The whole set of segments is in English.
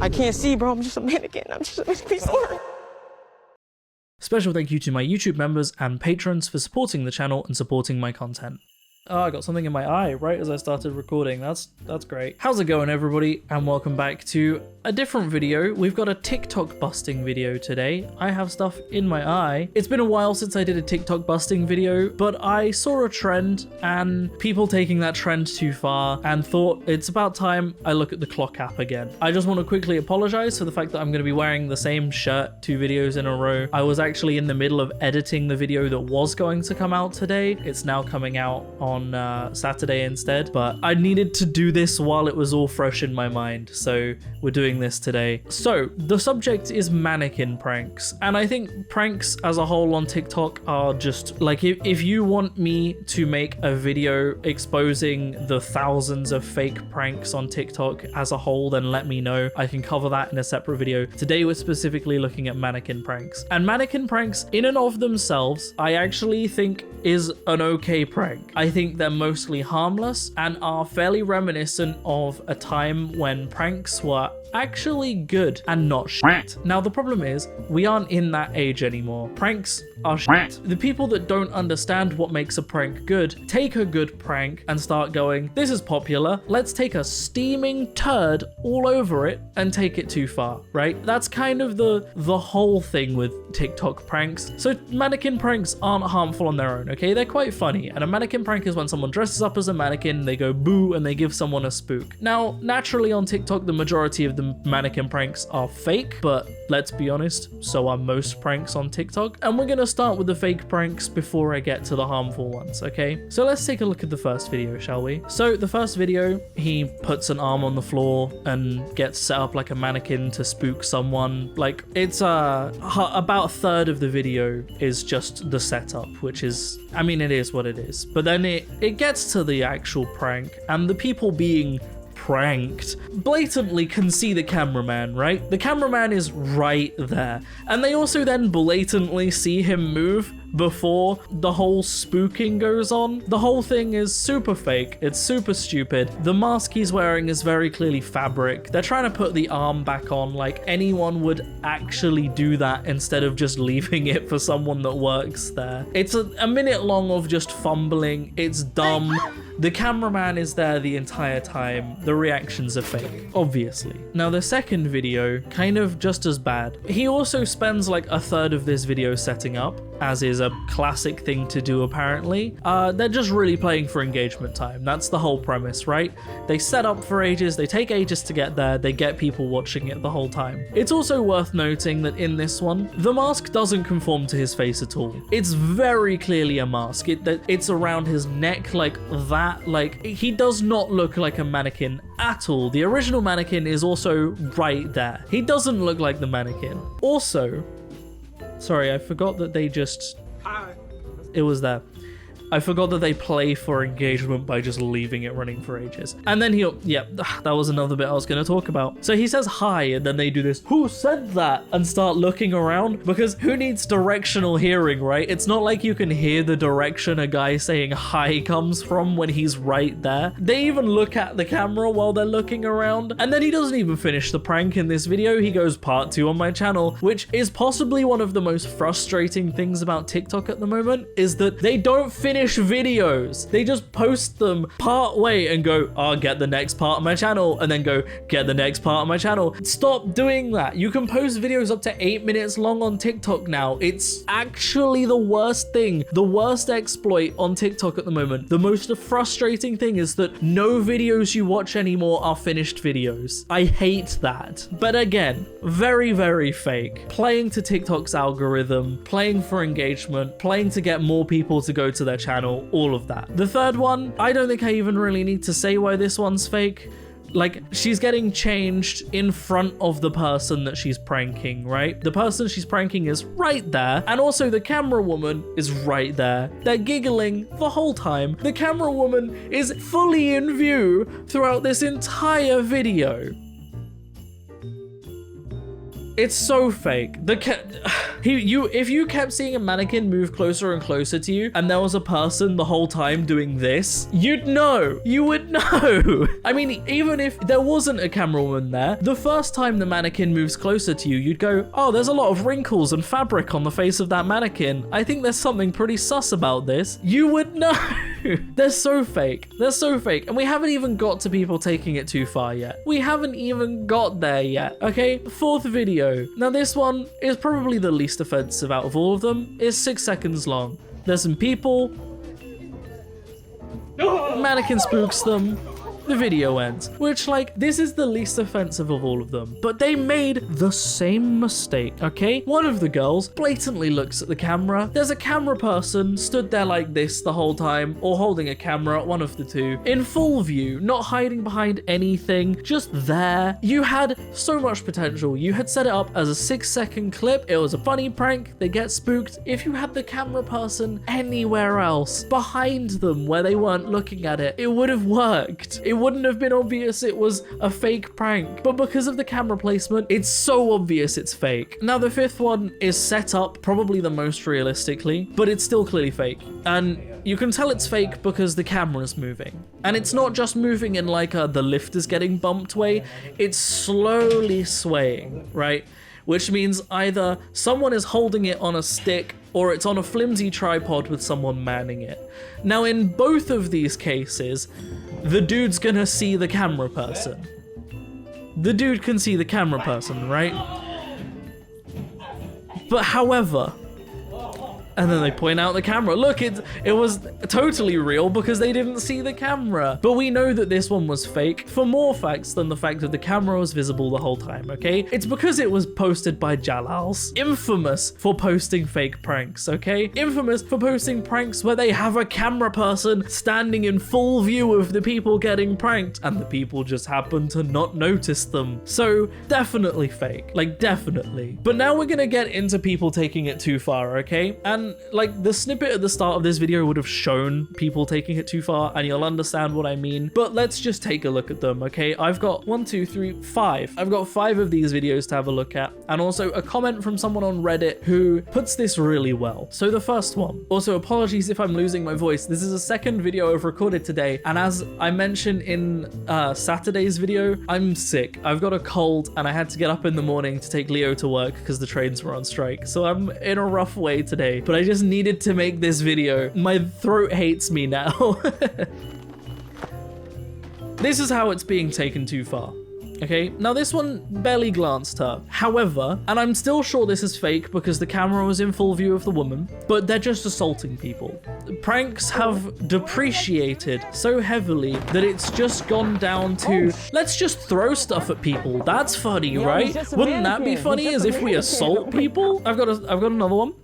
I can't see, bro. I'm just a mannequin. I'm just a mannequin. Special thank you to my YouTube members and patrons for supporting the channel and supporting my content. Oh, I got something in my eye right as I started recording. That's great. How's it going, everybody? And welcome back to a different video. We've got a TikTok busting video today. I have stuff in my eye. It's been a while since I did a TikTok busting video, but I saw a trend and people taking that trend too far and thought it's about time I look at the clock app again. I just want to quickly apologize for the fact that I'm going to be wearing the same shirt 2 videos in a row. I was actually in the middle of editing the video that was going to come out today. It's now coming out on Saturday instead, but I needed to do this while it was all fresh in my mind, so we're doing this today. So the subject is mannequin pranks, and I think pranks as a whole on TikTok are just like, if you want me to make a video exposing the thousands of fake pranks on TikTok as a whole, then let me know. I can cover that in a separate video. Today we're specifically looking at mannequin pranks, and mannequin pranks in and of themselves I actually think is an okay prank. I think they're mostly harmless and are fairly reminiscent of a time when pranks were actually good and not shit. Now the problem is we aren't in that age anymore. Pranks are shit. The people that don't understand what makes a prank good take a good prank and start going, this is popular, let's take a steaming turd all over it and take it too far, right? That's kind of the whole thing with TikTok pranks. So mannequin pranks aren't harmful on their own, okay? They're quite funny, and a mannequin prank is when someone dresses up as a mannequin, they go boo, and they give someone a spook. Now naturally on TikTok the majority of the mannequin pranks are fake, but let's be honest, so are most pranks on TikTok. And we're gonna start with the fake pranks before I get to the harmful ones, okay? So let's take a look at the first video, shall we? So the first video, he puts an arm on the floor and gets set up like a mannequin to spook someone. Like, it's about a third of the video is just the setup, which is, I mean, it is what it is. But then it gets to the actual prank, and the people being pranked blatantly can see the cameraman, right? The cameraman is right there, and they also then blatantly see him move before the whole spooking goes on. The whole thing is super fake. It's super stupid. The mask he's wearing is very clearly fabric. They're trying to put the arm back on like anyone would actually do that instead of just leaving it for someone that works there. It's a minute long of just fumbling. It's dumb. The cameraman is there the entire time. The reactions are fake, obviously. Now the second video, kind of just as bad. He also spends like a third of this video setting up, as is a classic thing to do apparently. They're just really playing for engagement time. That's the whole premise, right? They set up for ages, they take ages to get there, they get people watching it the whole time. It's also worth noting that in this one, the mask doesn't conform to his face at all. It's very clearly a mask. It's around his neck like that. Like, he does not look like a mannequin at all. The original mannequin is also right there. He doesn't look like the mannequin. Also, sorry, I forgot that they just... It was there. I forgot that they play for engagement by just leaving it running for ages. And then that was another bit I was going to talk about. So he says hi, and then they do this, who said that? And start looking around, because who needs directional hearing, right? It's not like you can hear the direction a guy saying hi comes from when he's right there. They even look at the camera while they're looking around. And then he doesn't even finish the prank in this video. He goes part 2 on my channel, which is possibly one of the most frustrating things about TikTok at the moment, is that they don't finish videos. They just post them part way and go, oh, get the next part of my channel, and then go, get the next part of my channel. Stop doing that. You can post videos up to 8 minutes long on TikTok now. It's actually the worst thing, the worst exploit on TikTok at the moment. The most frustrating thing is that no videos you watch anymore are finished videos. I hate that. But again, very, very fake. Playing to TikTok's algorithm, playing for engagement, playing to get more people to go to their channel, all of that. The third one, I don't think I even really need to say why this one's fake. Like, she's getting changed in front of the person that she's pranking, right? The person she's pranking is right there, and also the camera woman is right there. They're giggling the whole time. The camera woman is fully in view throughout this entire video. It's so fake. If you kept seeing a mannequin move closer and closer to you, and there was a person the whole time doing this, you'd know. You would know. I mean, even if there wasn't a camerawoman there, the first time the mannequin moves closer to you, you'd go, oh, there's a lot of wrinkles and fabric on the face of that mannequin. I think there's something pretty sus about this. You would know. They're so fake. They're so fake. And we haven't even got to people taking it too far yet. We haven't even got there yet, okay? Fourth video. Now this one is probably the least offensive out of all of them. It's 6 seconds long. There's some people. Mannequin spooks them. The video ends, which, like, this is the least offensive of all of them, but they made the same mistake, okay? One of the girls blatantly looks at the camera. There's a camera person stood there like this the whole time, or holding a camera, one of the two, in full view, not hiding behind anything, just there. You had so much potential. You had set it up as a 6-second clip. It was a funny prank. They get spooked. If you had the camera person anywhere else, behind them where they weren't looking at it, it would have worked. It wouldn't have been obvious it was a fake prank, but because of the camera placement, it's so obvious it's fake. Now the fifth one is set up probably the most realistically, but it's still clearly fake, and you can tell it's fake because the camera's moving, and it's not just moving in like the lift is getting bumped way, it's slowly swaying, right? Which means either someone is holding it on a stick or it's on a flimsy tripod with someone manning it. Now in both of these cases, the dude's gonna see the camera person. The dude can see the camera person, right? But however, and then they point out the camera. Look, it was totally real because they didn't see the camera. But we know that this one was fake for more facts than the fact that the camera was visible the whole time, okay? It's because it was posted by Jalals, infamous for posting fake pranks, okay? Infamous for posting pranks where they have a camera person standing in full view of the people getting pranked, and the people just happen to not notice them. So definitely fake, like definitely. But now we're gonna get into people taking it too far, okay? And like the snippet at the start of this video would have shown people taking it too far, and you'll understand what I mean. But let's just take a look at them, okay? I've got 1, 2, 3, 5. I've got 5 of these videos to have a look at, and also a comment from someone on Reddit who puts this really well. So the first one. Also, apologies if I'm losing my voice. This is a second video I've recorded today, and as I mentioned in Saturday's video, I'm sick. I've got a cold, and I had to get up in the morning to take Leo to work because the trains were on strike. So I'm in a rough way today, but I just needed to make this video. My throat hates me now. This is how it's being taken too far. Okay, now this one barely glanced her. However, and I'm still sure this is fake because the camera was in full view of the woman, but they're just assaulting people. Pranks have depreciated so heavily that it's just gone down to, let's just throw stuff at people. That's funny, right? Wouldn't that be funny as if we assault people? I've got another one.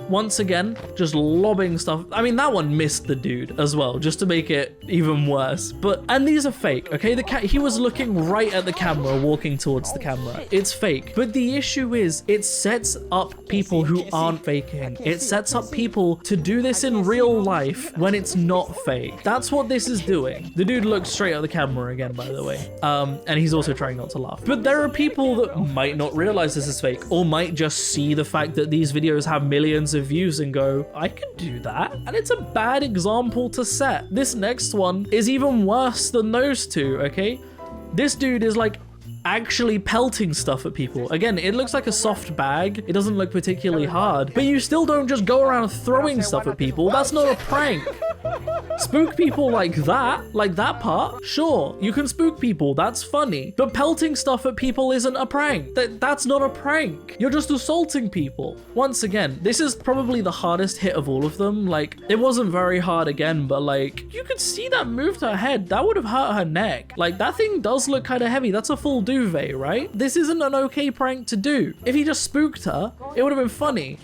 Once again, just lobbing stuff. I mean, that one missed the dude as well, just to make it even worse. And these are fake, okay? He was looking right at the camera, walking towards the camera. It's fake. But the issue is, it sets up people who aren't faking. It sets up people to do this in real life when it's not fake. That's what this is doing. The dude looks straight at the camera again, by the way. And he's also trying not to laugh. But there are people that might not realize this is fake, or might just see the fact that these videos have millions of views and go, I can do that. And it's a bad example to set. This next one is even worse than those two, okay? This dude is like actually pelting stuff at people. Again, it looks like a soft bag. It doesn't look particularly hard, but you still don't just go around throwing stuff at people. That's not a prank. Spook people like that part, sure, you can spook people, that's funny. But pelting stuff at people isn't a prank. That's not a prank. You're just assaulting people. Once again, this is probably the hardest hit of all of them. Like, it wasn't very hard again, but like, you could see that moved her head. That would have hurt her neck. Like, that thing does look kind of heavy. That's a full duvet, right? This isn't an okay prank to do. If he just spooked her, it would have been funny.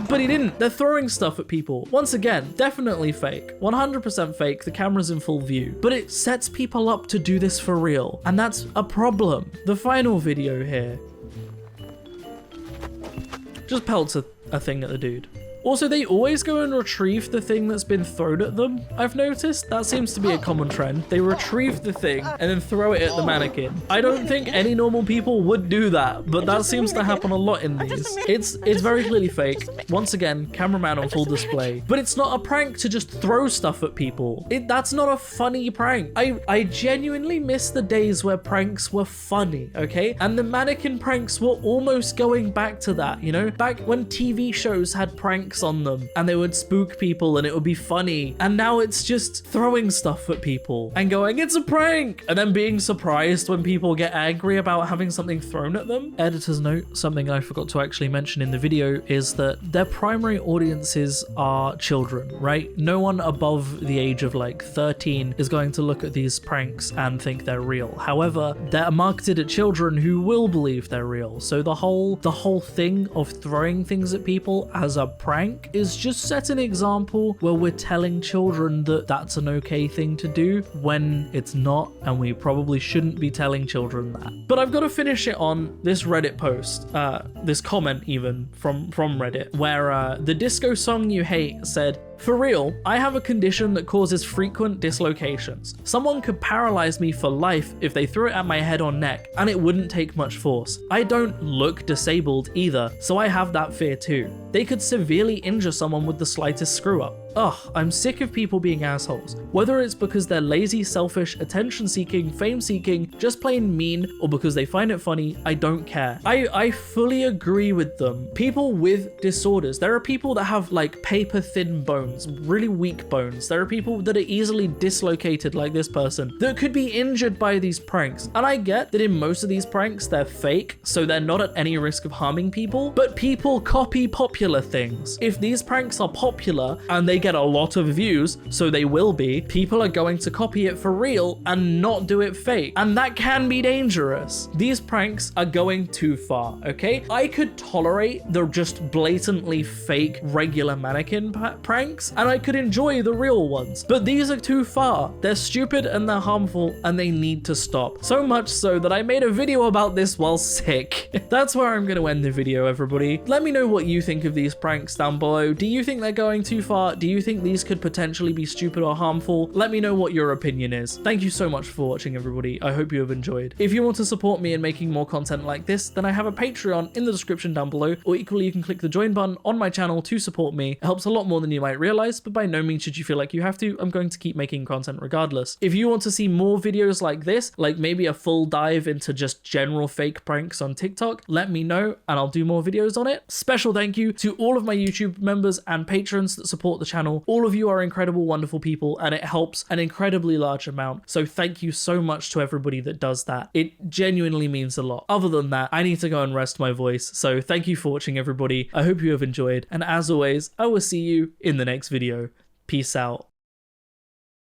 But he didn't. They're throwing stuff at people. Once again, definitely fake. 100% fake. The camera's in full view. But it sets people up to do this for real. And that's a problem. The final video here just pelts a thing at the dude. Also, they always go and retrieve the thing that's been thrown at them. I've noticed that seems to be a common trend. They retrieve the thing and then throw it at the mannequin. I don't think any normal people would do that, but that seems to happen a lot in these. It's very clearly fake. Once again, cameraman on full display. But it's not a prank to just throw stuff at people. That's not a funny prank. I genuinely miss the days where pranks were funny, okay? And the mannequin pranks were almost going back to that, you know? Back when TV shows had pranks on them and they would spook people and it would be funny. And now it's just throwing stuff at people and going, it's a prank! And then being surprised when people get angry about having something thrown at them. Editor's note, something I forgot to actually mention in the video is that their primary audiences are children, right? No one above the age of like 13 is going to look at these pranks and think they're real. However, they're marketed at children who will believe they're real. So the whole thing of throwing things at people as a prank is just set an example where we're telling children that that's an okay thing to do when it's not, and we probably shouldn't be telling children that. But I've got to finish it on this Reddit post, this comment even from Reddit, where the disco song you hate said, "For real, I have a condition that causes frequent dislocations. Someone could paralyze me for life if they threw it at my head or neck, and it wouldn't take much force. I don't look disabled either, so I have that fear too. They could severely injure someone with the slightest screw up. Ugh, I'm sick of people being assholes. Whether it's because they're lazy, selfish, attention-seeking, fame-seeking, just plain mean, or because they find it funny, I don't care." I fully agree with them. People with disorders, there are people that have like paper-thin bones, really weak bones. There are people that are easily dislocated like this person that could be injured by these pranks. And I get that in most of these pranks, they're fake, so they're not at any risk of harming people, but people copy popular things. If these pranks are popular and they get a lot of views, so they will be, people are going to copy it for real and not do it fake. And that can be dangerous. These pranks are going too far, okay? I could tolerate the just blatantly fake regular mannequin pranks, and I could enjoy the real ones. But these are too far. They're stupid and they're harmful and they need to stop. So much so that I made a video about this while sick. That's where I'm going to end the video, everybody. Let me know what you think of these pranks down below. Do you think they're going too far? Do you think these could potentially be stupid or harmful? Let me know what your opinion is. Thank you so much for watching, everybody. I hope you have enjoyed. If you want to support me in making more content like this, then I have a Patreon in the description down below, or equally you can click the join button on my channel to support me. It helps a lot more than you might realize, but by no means should you feel like you have to. I'm going to keep making content regardless. If you want to see more videos like this, like maybe a full dive into just general fake pranks on TikTok, let me know and I'll do more videos on it. Special thank you to all of my YouTube members and patrons that support the channel. All of you are incredible, wonderful people, and it helps an incredibly large amount. So thank you so much to everybody that does that. It genuinely means a lot. Other than that, I need to go and rest my voice. So thank you for watching, everybody. I hope you have enjoyed. And as always, I will see you in the next video. Peace out.